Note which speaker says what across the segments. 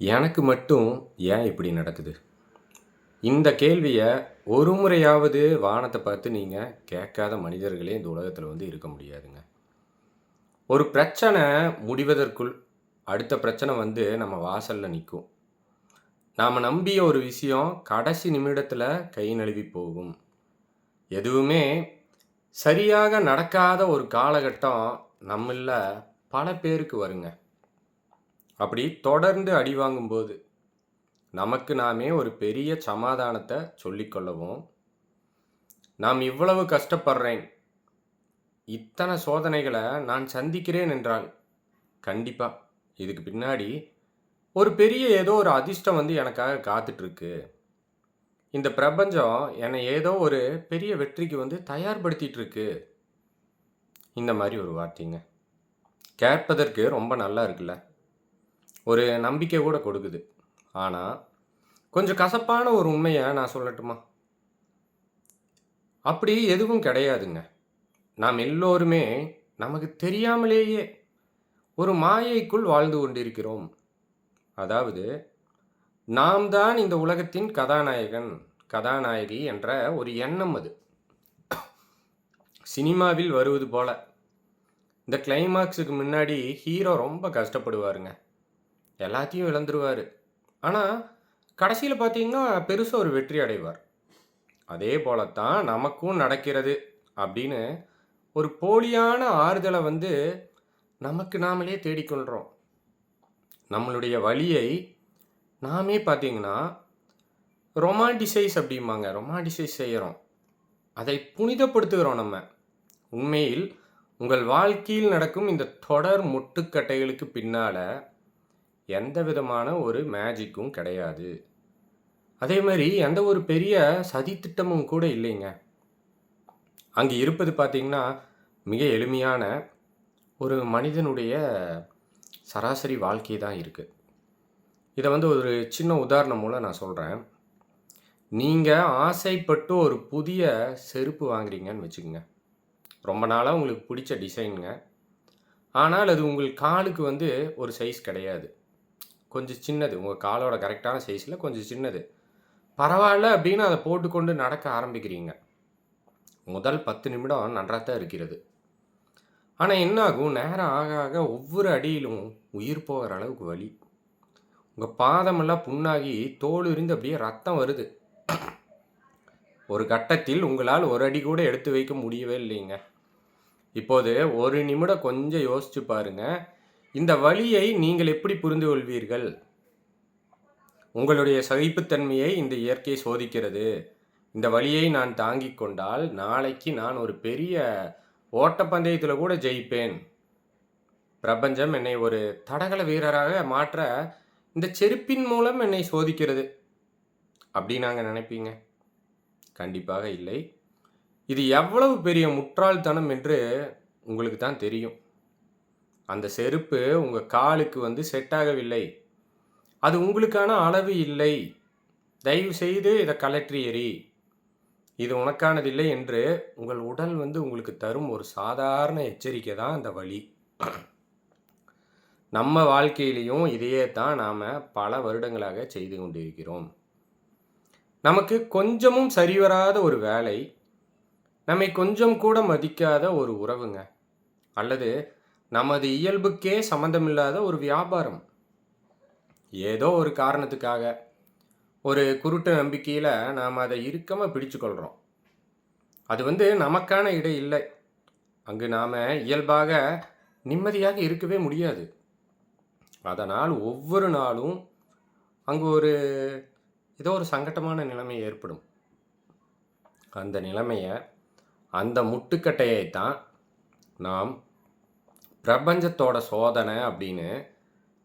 Speaker 1: எனக்கு மட்டும் ஏன் இப்படி நடக்குது? இந்த கேள்விய ஒரு முறையாவது வானத்த பார்த்து நீங்க கேட்காத மனிதர்களே இந்த உலகத்துல இருக்க முடியாதுங்க. ஒரு பிரச்சனை முடிவதற்குள் அடுத்த பிரச்சனை நம்ம வாசல்ல நிக்கும். நாம நம்பிய ஒரு விஷயம் கடைசி நிமிடத்துல கை நழுவி போகும். எதுவுமே சரியாக நடக்காத ஒரு காலகட்டம் நம்மள்ல பல பேருக்கு வருங்க. அப்படி தொடர்ந்து அடி வாங்கும்போது நமக்கு நாமே ஒரு பெரிய சமாதானத்த சொல்லிக்கொள்ளவும், நாம் இவ்வளவு கஷ்டப்படுறேன், இத்தனை சோதனைகள நான் சந்திக்கிறேன் என்றால், கண்டிப்பா இதுக்கு பின்னாடி ஒரு பெரிய ஏதோ ஒரு அதிர்ஷ்டம் எனக்காக காத்துட்டு இருக்கு. இந்த பிரபஞ்சம் என்னை ஏதோ ஒரு பெரிய வெற்றிக்கு தயார்படுத்திட்டு இருக்கு. இந்த மாரி ஒரு வார்த்தைங்க. கேட்பதற்கு ரொம்ப நல்லா இருக்குல்ல. ஒரு நம்பிக்கை கூட கொடுக்குது. ஆனா, கொஞ்சம் கசப்பான ஒரு உண்மைய நான் சொல்லட்டுமா? அப்படி எதுவும் கிடையாதுங்க. நாம் எல்லோருமே நமக்கு தெரியாமலேயே ஒரு மாயைக்குள் வாழ்ந்து கொண்டிருக்கிறோம். அதாவது, நாம் தான் இந்த உலகத்தின் கதாநாயகன், கதாநாயகி என்ற ஒரு எண்ணம் அது. சினிமாவில் வருவது போல. இந்த கிளைமாக்ஸுக்கு முன்னாடி ஹீரோ ரொம்ப கஷ்டப்படுவாருங்க. எல்லாத்தையும் இழந்துருவாரு. ஆனா, கடைசியில பார்த்தீங்கன்னா, பெருசா ஒரு வெற்றி அடைவார். அதே போல தான் நமக்கும் நடக்கிறது அப்படின்னு ஒரு போலியான ஆறுதல நமக்கு நாமளே தேடிக்கொள்றோம். நம்மளுடைய வலியை நாமே பார்த்தீங்கன்னா, ரொமான்டிசைஸ் செய்யறோம். அதை புனிதப்படுத்துகிறோம் நம்ம. உண்மையில் உங்கள் வாழ்க்கையில் நடக்கும் இந்த தொடர் முட்டுக்கட்டைகளுக்கு பின்னால எந்த விதமான ஒரு மேஜிக்கும் கிடையாது. அதே மாரி எந்த ஒரு பெரிய சதித்திட்டமும் கூட இல்லைங்க. அங்கு இருப்பது பார்த்தீங்கன்னா, மிக எளிமையான ஒரு மனிதனுடைய சராசரி வாழ்க்கை தான் இருக்கு. இத ஒரு சின்ன உதாரணம் மூலம் நான் சொல்றேன். நீங்க ஆசைப்பட்டு ஒரு புதிய செருப்பு வாங்குறீங்கன்னு வச்சுக்கங்க. ரொம்ப நாளா உங்களுக்கு பிடிச்ச டிசைன்ங்க. ஆனால் அது உங்கள் காலுக்கு ஒரு சைஸ் கிடையாது. கொஞ்சம் சின்னது. உங்க காலோட கரெக்ட்டான சைஸ்ல கொஞ்சம் சின்னது. பரவால்ல அப்படின்னு அத போட்டுக்கொண்டு நடக்க ஆரம்பிக்கிறீங்க. முதல் 10 நிமிடம் நன்றா தான் இருக்கிறது. ஆனா என்ன ஆகும், நேரம் ஆக ஆக ஒவ்வொரு அடியிலும் உயிர் போகிற அளவுக்கு வலி. உங்க பாதமெல்லாம் புண்ணாகி தோல் உரிந்து அப்படியே ரத்தம் வருது. ஒரு கட்டத்தில் உங்களால் ஒரு அடி கூட எடுத்து வைக்க முடியவே இல்லைங்க. இப்போது ஒரு நிமிடம் கொஞ்சம் யோசிச்சு பாருங்க. இந்த வலியை நீங்கள் எப்படி புரிந்து கொள்வீர்கள்? உங்களுடைய சகிப்புத்தன்மையை இந்த இயற்கை சோதிக்கிறது. இந்த வலியை நான் தாங்கிக் கொண்டால், நாளைக்கு நான் ஒரு பெரிய ஓட்டப்பந்தயத்தில கூட ஜெயிப்பேன். பிரபஞ்சம் என்னை ஒரு தடகள வீரராக மாற்ற இந்த செருப்பின் மூலம் என்னை சோதிக்கிறது. நாங்க நினைப்பீங்க? கண்டிப்பாக இல்லை. இது எவ்வளவு பெரிய முட்டாள்தனம் என்று உங்களுக்கு தான் தெரியும். அந்த செருப்பு உங்க காலுக்கு செட் ஆகவில்லை. அது உங்களுக்கான அளவு இல்லை. தயவு செய்து இத கழற்றி எறி. இது உனக்கானதில்லை என்று உங்கள் உடல் உங்களுக்கு தரும் ஒரு சாதாரண எச்சரிக்கை தான் அந்த வலி. நம்ம வாழ்க்கையிலயும் இதையே தான் நாம பல வருடங்களாக செய்து கொண்டிருக்கிறோம். நமக்கு கொஞ்சமும் சரிவராத ஒரு வேலை, நம்மை கொஞ்சம் கூட மதிக்காத ஒரு உறவுங்க. அல்லது நமது இயல்புக்கே சம்மந்தமில்லாத ஒரு வியாபாரம். ஏதோ ஒரு காரணத்துக்காக, ஒரு குருட்டு நம்பிக்கையில நாம அத இறுக்கமா பிடிச்சுக்கொள்றோம். அது நமக்கான இடம் இல்லை. அங்கு நாம இயல்பாக நிம்மதியாக இருக்கவே முடியாது. அதனால் ஒவ்வொரு நாளும் அங்கு ஏதோ ஒரு சங்கட்டமான நிலைமை ஏற்படும். அந்த நிலைமைய, அந்த முட்டுக்கட்டையை தான் நாம் பிரபஞ்சத்தோட சோதனை அப்படின்னு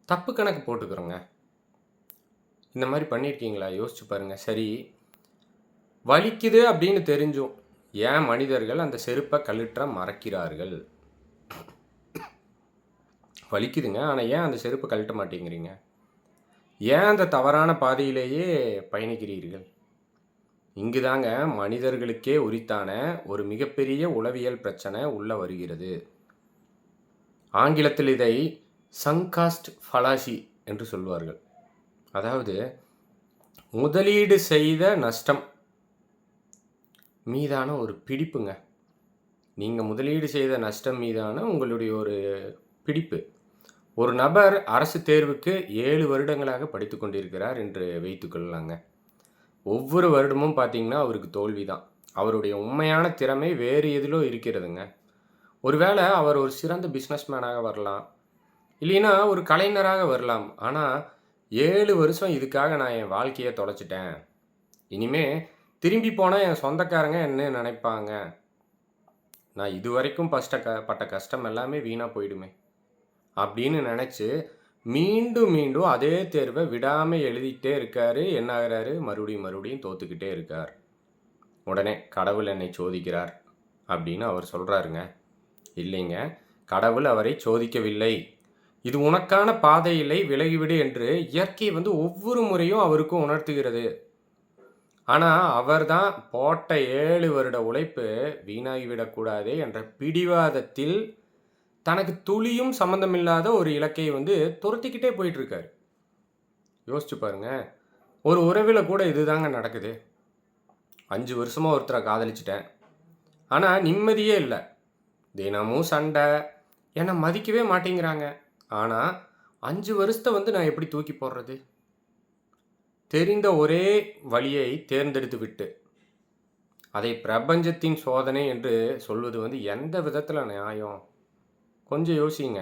Speaker 1: தப்பு கணக்கு போட்டுக்கிறோங்க. இந்த மாரி பண்ணியிருக்கீங்களா? யோசிச்சு பாருங்க. சரி, வலிக்குது அப்படின்னு தெரிஞ்சும் ஏன் மனிதர்கள் அந்த செருப்ப கழற்ற மறக்கிறார்கள்? வலிக்குதுங்க. ஆனா ஏன் அந்த செருப்ப கழட்ட மாட்டேங்கிறீங்க? ஏன் அந்த தவறான பாதையிலேயே பயணிக்கிறீர்கள்? இங்குதாங்க மனிதர்களுக்கே உரித்தான ஒரு மிகப்பெரிய உளவியல் பிரச்சனை உள்ள வருகிறது. ஆங்கிலத்தில் இதை சங்க் காஸ்ட் ஃபலாசி என்று சொல்வார்கள். அதாவது முதலீடு செய்த நஷ்டம் மீதான ஒரு பிடிப்புங்க. நீங்கள் முதலீடு செய்த நஷ்டம் மீதான உங்களுடைய ஒரு பிடிப்பு. ஒரு நபர் அரசு தேர்வுக்கு 7 வருடங்களாக படித்து கொண்டிருக்கிறார் என்று வைத்துக்கொள்ளலாங்க. ஒவ்வொரு வருடமும் பார்த்தீங்கன்னா அவருக்கு தோல்வி தான். அவருடைய உண்மையான திறமை வேறு எதிலோ இருக்கிறதுங்க. ஒருவேளை அவர் ஒரு சிறந்த பிஸ்னஸ்மேனாக வரலாம், இல்லைன்னா ஒரு கலைஞராக வரலாம். ஆனால் 7 வருஷம் இதுக்காக நான் என் வாழ்க்கையை தொலைச்சிட்டேன், இனிமே திரும்பி போனால் என் சொந்தக்காரங்க என்ன நினைப்பாங்க, நான் இதுவரைக்கும் பட்ட கஷ்டம் எல்லாமே வீணாக போயிடுமே அப்படின்னு நினச்சி மீண்டும் மீண்டும் அதே தேர்வை விடாமல் எழுதிக்கிட்டே இருக்காரு. என்ன ஆகிறாரு? மறுபடியும் தோத்துக்கிட்டே இருக்கார். உடனே கடவுள் என்னை சோதிக்கிறார் அப்படின்னு அவர் சொல்கிறாருங்க. இல்லைங்க, கடவுள் அவரை சோதிக்கவில்லை. இது உனக்கான பாதை இல்லை, விலகிவிடு என்று இயற்கை ஒவ்வொரு முறையும் அவருக்கும் உணர்த்துகிறது. ஆனால் அவர் தான் போட்ட 7 வருட உழைப்பு வீணாகிவிடக்கூடாதே என்ற பிடிவாதத்தில் தனக்கு துளியும் சம்மந்தமில்லாத ஒரு இலக்கை துரத்திக்கிட்டே போயிட்டுருக்காரு. யோசிச்சு பாருங்க. ஒரு உறவில் கூட இதுதாங்க நடக்குது. 5 வருஷமாக ஒருத்தரை காதலிச்சிட்டேன், ஆனால் நிம்மதியே இல்லை. தினமும் சண்டை, என்னை மதிக்கவே மாட்டேங்கிறாங்க. ஆனால் 5 வருஷத்தை நான் எப்படி தூக்கி போடுறது? தெரிந்த ஒரே வழியை தேர்ந்தெடுத்து விட்டு அதை பிரபஞ்சத்தின் சோதனை என்று சொல்வது எந்த விதத்தில் நியாயம்? கொஞ்சம் யோசிங்க.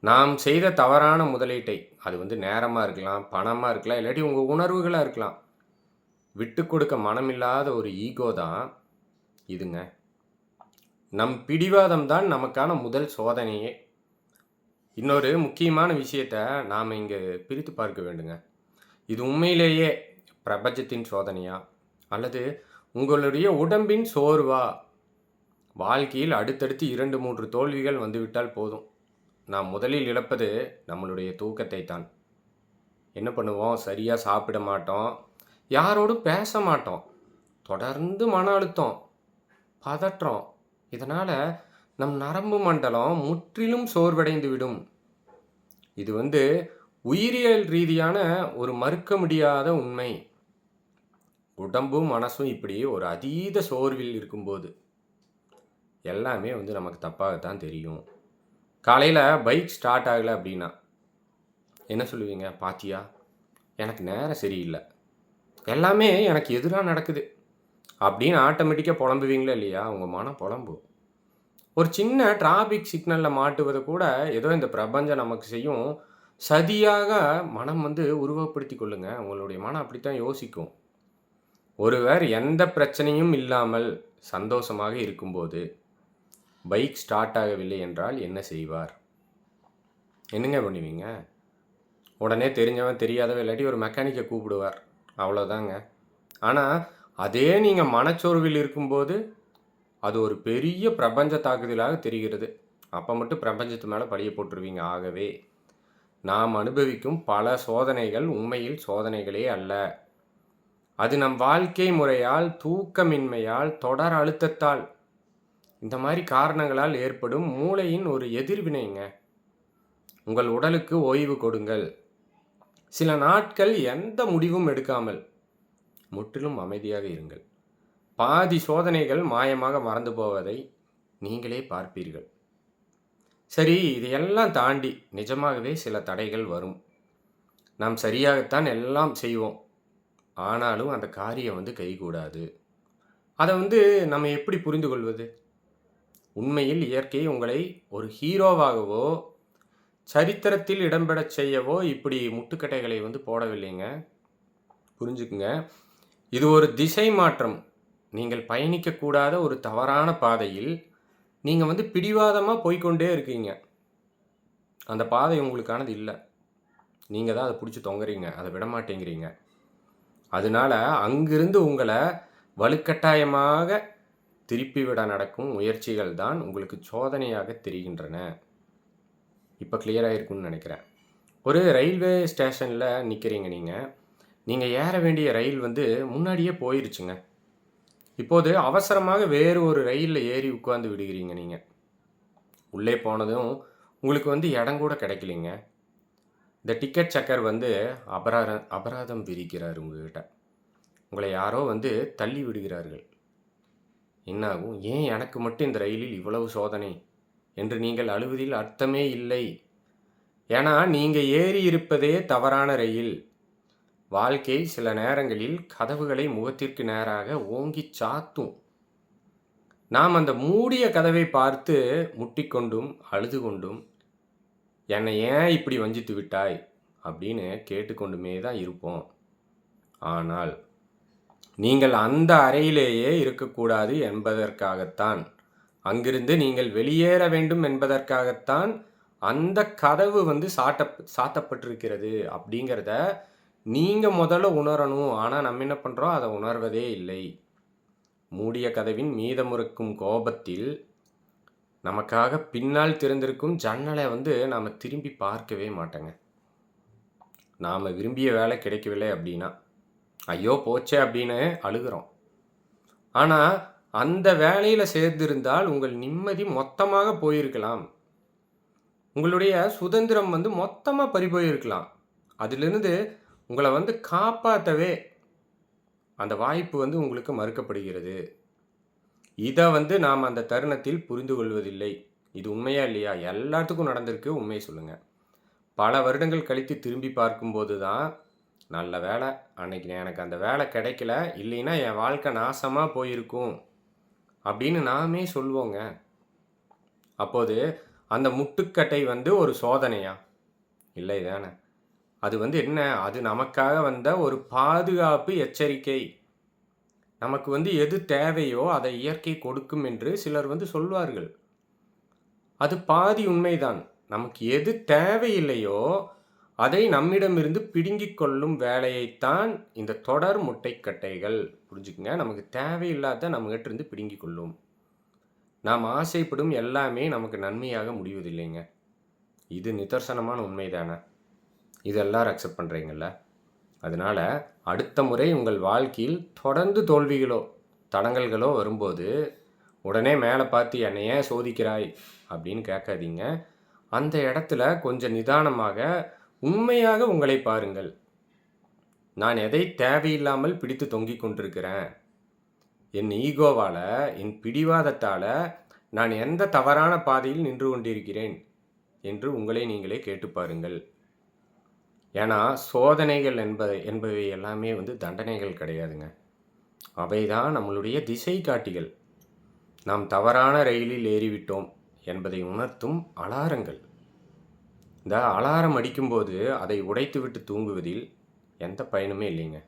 Speaker 1: நாம் செய்த தவறான முதலீட்டை, அது நேரமாக இருக்கலாம், பணமாக இருக்கலாம், இல்லாட்டி உங்கள் உணர்வுகளாக இருக்கலாம், விட்டு கொடுக்க மனமில்லாத ஒரு ஈகோ தான் இதுங்க. நம் பிடிவாதம் தான் நமக்கான முதல் சோதனையே. இன்னொரு முக்கியமான விஷயத்தை நாம் இங்கே பிரித்து பார்க்க வேண்டுங்க. இது உண்மையிலேயே பிரபஞ்சத்தின் சோதனையா, அல்லது உங்களுடைய உடம்பின் சோர்வா? வாழ்க்கையில் அடுத்தடுத்து 2-3 தோல்விகள் வந்துவிட்டால் போதும், நாம் முதலில் இழப்பது நம்மளுடைய தூக்கத்தை தான். என்ன பண்ணுவோம்? சரியாக சாப்பிட மாட்டோம், யாரோடும் பேச மாட்டோம், தொடர்ந்து மன அழுத்தம், பதற்றம். இதனால் நம் நரம்பு மண்டலம் முற்றிலும் சோர்வடைந்து விடும். இது உயிரியல் ரீதியான ஒரு மறுக்க முடியாத உண்மை. உடம்பும் மனசும் இப்படி ஒரு அதீத சோர்வில் இருக்கும்போது எல்லாமே நமக்கு தப்பாகத்தான் தெரியும். காலையில் பைக் ஸ்டார்ட் ஆகலை அப்படின்னா என்ன சொல்லுவீங்க? பாத்தியா, எனக்கு நேரம் சரியில்லை, எல்லாமே எனக்கு எதிராக நடக்குது அப்படின்னு ஆட்டோமேட்டிக்காக புலம்புவீங்களா இல்லையா? உங்கள் மனம் புலம்பும். ஒரு சின்ன டிராஃபிக் சிக்னலில் மாட்டுவதை கூட ஏதோ இந்த பிரபஞ்சம் நமக்கு செய்யும் சதியாக மனம் உருவப்படுத்தி கொள்ளுங்க. உங்களுடைய மனம் அப்படித்தான் யோசிக்கும். ஒருவர் எந்த பிரச்சனையும் இல்லாமல் சந்தோஷமாக இருக்கும்போது பைக் ஸ்டார்ட் ஆகவில்லை என்றால் என்ன செய்வார்? என்னங்க பண்ணுவீங்க? உடனே தெரிஞ்சவன் தெரியாதவன் இல்லாட்டி ஒரு மெக்கானிக்கை கூப்பிடுவார், அவ்வளோதாங்க. ஆனால் அதே நீங்கள் மனச்சோர்வில் இருக்கும்போது அது ஒரு பெரிய பிரபஞ்ச தாக்குதலாக தெரிகிறது. அப்போ மட்டும் பிரபஞ்சத்து மேலே பழிய போட்டுருவீங்க. ஆகவே நாம் அனுபவிக்கும் பல சோதனைகள் உண்மையில் சோதனைகளே அல்ல. அது நம் வாழ்க்கை முறையால், தூக்கமின்மையால், தொடர் அழுத்தத்தால், இந்த மாதிரி காரணங்களால் ஏற்படும் மூளையின் ஒரு எதிர்வினைங்க. உங்கள் உடலுக்கு ஓய்வு கொடுங்கள். சில நாட்கள் எந்த முடிவும் எடுக்காமல் முற்றிலும் அமைதியாக இருங்கள். பாதி சோதனைகள் மாயமாக மறந்து போவதை நீங்களே பார்ப்பீர்கள். சரி, இதையெல்லாம் தாண்டி நிஜமாகவே சில தடைகள் வரும். நாம் சரியாகத்தான் எல்லாம் செய்வோம், ஆனாலும் அந்த காரியம் கைகூடாது. அதை நம்ம எப்படி புரிந்து கொள்வது? உண்மையில் இயற்கை உங்களை ஒரு ஹீரோவாகவோ சரித்திரத்தில் இடம்பெறச் செய்யவோ இப்படி முட்டுக்கட்டைகளை போடவில்லைங்க. புரிஞ்சுக்குங்க. இது ஒரு திசை மாற்றம். நீங்கள் பயணிக்கக்கூடாத ஒரு தவறான பாதையில் நீங்கள் பிடிவாதமாக போய்க்கொண்டே இருக்கீங்க. அந்த பாதை உங்களுக்கானது இல்லை. நீங்கள் தான் அதை பிடிச்சி தொங்குறீங்க, அதை விட மாட்டேங்கிறீங்க. அதனால அங்கிருந்து உங்களை வலுக்கட்டாயமாக திருப்பிவிட நடக்கும் முயற்சிகள் தான் உங்களுக்கு சோதனையாக தெரிகின்றன. இப்போ கிளியராக இருக்குன்னு நினைக்கிறேன். ஒரு ரயில்வே ஸ்டேஷனில் நிற்கிறீங்க. நீங்கள் ஏற வேண்டிய ரயில் முன்னாடியே போயிருச்சுங்க. இப்போது அவசரமாக வேறு ஒரு ரயிலில் ஏறி உட்கார்ந்து விடுகிறீங்க. நீங்கள் உள்ளே போனதும் உங்களுக்கு இடம் கூட கிடைக்கலைங்க. இந்த டிக்கெட் செக்கர் வந்து அபராதம் விதிக்கிறார் உங்ககிட்ட. உங்களை யாரோ வந்து தள்ளி விடுகிறார்கள். என்னாகும்? ஏன் எனக்கு மட்டும் இந்த ரயிலில் இவ்வளவு சோதனை என்று நீங்கள் அழுவதில் அர்த்தமே இல்லை. ஏன்னா நீங்க ஏறி இருப்பதே தவறான ரயில். வாழ்க்கை சில நேரங்களில் கதவுகளை முகத்திற்கு நேராக ஓங்கிச் சாத்தும். நாம் அந்த மூடிய கதவை பார்த்து முட்டிக்கொண்டும் அழுது கொண்டும் என்னை ஏன் இப்படி வஞ்சித்து விட்டாய் அப்படின்னு கேட்டுக்கொண்டுமே தான் இருப்போம். ஆனால் நீங்கள் அந்த அறையிலேயே இருக்கக்கூடாது என்பதற்காகத்தான், அங்கிருந்து நீங்கள் வெளியேற வேண்டும் என்பதற்காகத்தான் அந்த கதவு வந்து சாத்தப்பட்டிருக்கிறது அப்படிங்கிறத நீங்கள் முதல்ல உணரணும். ஆனால் நம்ம என்ன பண்ணுறோம்? அதை உணர்வதே இல்லை. மூடிய கதவின் மீதமுறுக்கும் கோபத்தில் நமக்காக பின்னால் திறந்திருக்கும் ஜன்னலை வந்து நாம் திரும்பி பார்க்கவே மாட்டோங்க. நாம் விரும்பிய வேலை கிடைக்கவில்லை அப்படின்னா ஐயோ போச்சே அப்படின்னு அழுகிறோம். ஆனால் அந்த வேலையில் சேர்ந்திருந்தால் உங்கள் நிம்மதி மொத்தமாக போயிருக்கலாம். உங்களுடைய சுதந்திரம் வந்து மொத்தமாக பறிபோயிருக்கலாம். அதிலிருந்து உங்களை வந்து காப்பாற்றவே அந்த வாய்ப்பு வந்து உங்களுக்கு மறுக்கப்படுகிறது. இதை வந்து நாம் அந்த தருணத்தில் புரிந்து கொள்வதில்லை. இது உண்மையா இல்லையா? எல்லாத்துக்கும் நடந்திருக்கு. உண்மையை சொல்லுங்கள். பல வருடங்கள் கழித்து திரும்பி பார்க்கும்போது தான் நல்ல வேலை அன்னைக்கு எனக்கு அந்த வேலை கிடைக்கல, இல்லைன்னா என் வாழ்க்கை நாசமாக போயிருக்கும் அப்படின்னு நாமே சொல்வோங்க. அப்போது அந்த முட்டுக்கட்டை வந்து ஒரு சோதனையா? இல்லை தானே. அது வந்து என்ன? அது நமக்காக வந்த ஒரு பாதுகாப்பு எச்சரிக்கை. நமக்கு வந்து எது தேவையோ அதை இயற்கை கொடுக்கும் என்று சிலர் வந்து சொல்வார்கள். அது பாதி உண்மைதான். நமக்கு எது தேவையில்லையோ அதை நம்மிடமிருந்து பிடுங்கிக் கொள்ளும் வேலையைத்தான் இந்த தொடர் முட்டைக்கட்டைகள். புரிஞ்சுக்குங்க. நமக்கு தேவையில்லாத நம்மகிட்ட இருந்து பிடுங்கிக் கொள்ளும். நாம் ஆசைப்படும் எல்லாமே நமக்கு நன்மையாக முடிவதில்லைங்க. இது நிதர்சனமான உண்மைதானே. இது எல்லாரும் அக்செப்ட் பண்ணுறீங்கல்ல. அதனால் அடுத்த முறை உங்கள் வாழ்க்கையில் தொடர்ந்து தோல்விகளோ தடங்கல்களோ வரும்போது உடனே மேலே பார்த்து என்னை ஏன் சோதிக்கிறாய் அப்படின்னு கேட்காதீங்க. அந்த இடத்துல கொஞ்சம் நிதானமாக உண்மையாக உங்களை பாருங்கள். நான் எதை தேவையில்லாமல் பிடித்து தொங்கிக் கொண்டிருக்கிறேன்? என் ஈகோவால், என் பிடிவாதத்தால் நான் எந்த தவறான பாதையில் நின்று கொண்டிருக்கிறேன் என்று உங்களை நீங்களே கேட்டு பாருங்கள். ஏன்னா சோதனைகள் என்பவை எல்லாமே வந்து தண்டனைகள் கிடையாதுங்க. அவை தான் நம்மளுடைய திசை காட்டிகள். நாம் தவறான ரயிலில் ஏறிவிட்டோம் என்பதை உணர்த்தும் அலாரங்கள். இந்த அலாரம் அடிக்கும்போது அதை உடைத்துவிட்டு தூங்குவதில் எந்த பயனுமே இல்லைங்க.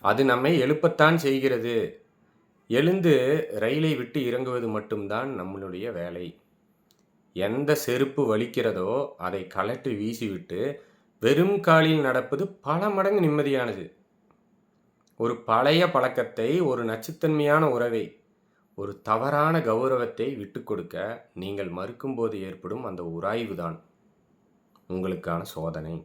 Speaker 1: அது நம்மை எழுப்பத்தான் செய்கிறது. எழுந்து ரயிலை விட்டு இறங்குவது மட்டும்தான் நம்மளுடைய வேலை. எந்த செருப்பு வலிக்கிறதோ அதை கழற்றி வீசிவிட்டு வெறும் காலில் நடப்பது பல மடங்கு நிம்மதியானது. ஒரு பழைய பழக்கத்தை, ஒரு நச்சுத்தன்மையான உறவை, ஒரு தவறான கௌரவத்தை விட்டு கொடுக்க நீங்கள் மறுக்கும்போது ஏற்படும் அந்த உராய்வு தான் உங்களுக்கான சோதனை.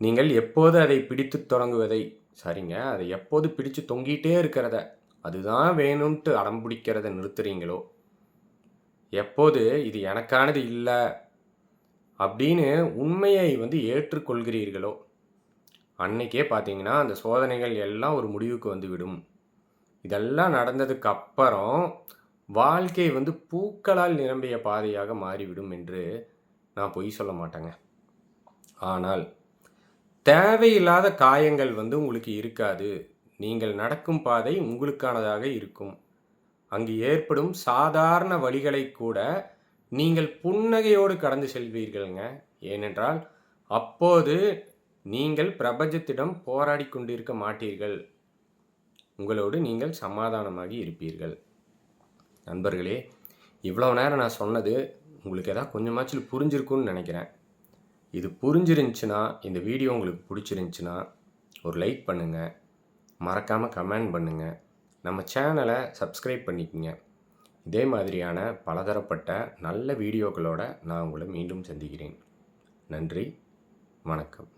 Speaker 1: நீங்கள் எப்போது அதை பிடித்து தொடங்குவதை, சரிங்க, அதை எப்போது பிடிச்சு தொங்கிட்டே இருக்கிறத, அதுதான் வேணும்ட்டு அடம்பிடிக்கிறத நிறுத்துறீங்களோ, எப்போது இது எனக்கானது இல்லை அப்படின்னு உண்மையை வந்து ஏற்றுக்கொள்கிறீர்களோ, அன்னைக்கே பார்த்தீங்கன்னா அந்த சோதனைகள் எல்லாம் ஒரு முடிவுக்கு வந்துவிடும். இதெல்லாம் நடந்ததுக்கு அப்புறம் வாழ்க்கை வந்து பூக்களால் நிரம்பிய பாதையாக மாறிவிடும் என்று நான் பொய் சொல்ல மாட்டேங்க. ஆனால் தேவையில்லாத காயங்கள் வந்து உங்களுக்கு இருக்காது. நீங்கள் நடக்கும் பாதை உங்களுக்கானதாக இருக்கும். அங்கு ஏற்படும் சாதாரண வழிகளை கூட நீங்கள் புன்னகையோடு கடந்து செல்வீர்கள்ங்க. ஏனென்றால் அப்போது நீங்கள் பிரபஞ்சத்திடம் போராடி கொண்டிருக்க மாட்டீர்கள். உங்களோடு நீங்கள் சமாதானமாகி இருப்பீர்கள். நண்பர்களே, இவ்வளோ நேரம் நான் சொன்னது உங்களுக்கு ஏதாவது கொஞ்சமாச்சும் புரிஞ்சிருக்குன்னு நினைக்கிறேன். இது புரிஞ்சிருந்துச்சுன்னா, இந்த வீடியோ உங்களுக்கு பிடிச்சிருந்துச்சுன்னா ஒரு லைக் பண்ணுங்கள், மறக்காமல் கமெண்ட் பண்ணுங்கள், நம்ம சேனலை சப்ஸ்கிரைப் பண்ணிக்கோங்க. இதே மாதிரியான பலதரப்பட்ட நல்ல வீடியோக்களோடு நான் உங்களை மீண்டும் சந்திக்கிறேன். நன்றி, வணக்கம்.